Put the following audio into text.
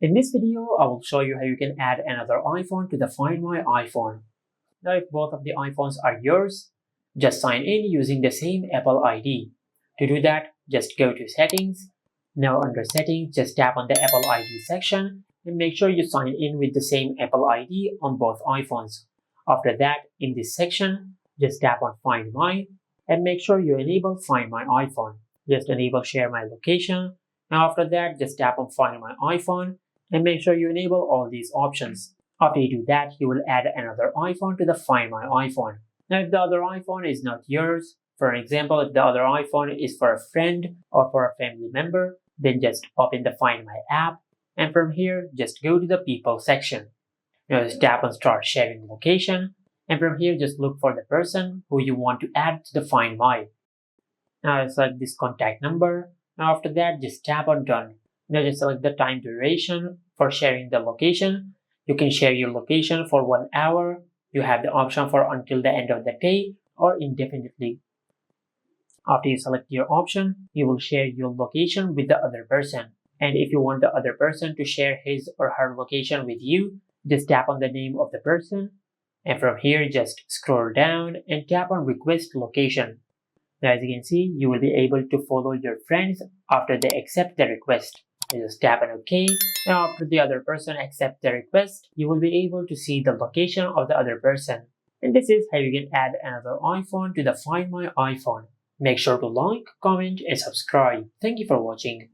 In this video, I will show you how you can add another iPhone to the Find My iPhone. Now, if both of the iPhones are yours, just sign in using the same Apple ID. To do that, just go to Settings. Now under Settings, just tap on the Apple ID section and make sure you sign in with the same Apple ID on both iPhones. After that, in this section, just tap on Find My and make sure you enable Find My iPhone. Just enable Share My Location. Now after that, just tap on Find My iPhone and make sure you enable all these options. After you do that, you will add another iPhone to the Find My iPhone. Now, if the other iPhone is not yours, for example, if the other iPhone is for a friend or for a family member, then just open the Find My app, and from here, just go to the People section. Now, just tap on Start Sharing Location, and from here, just look for the person who you want to add to the Find My. Now, select this contact number. Now, after that, just tap on Done. Now, just select the time duration for sharing the location. You can share your location for 1 hour. You have the option for until the end of the day or indefinitely. After you select your option, you will share your location with the other person. And if you want the other person to share his or her location with you, just tap on the name of the person. And from here, just scroll down and tap on Request Location. Now, as you can see, you will be able to follow your friends after they accept the request. You just tap on OK. Now, after the other person accepts the request, you will be able to see the location of the other person. And this is how you can add another iPhone to the Find My iPhone. Make sure to like, comment, and subscribe. Thank you for watching.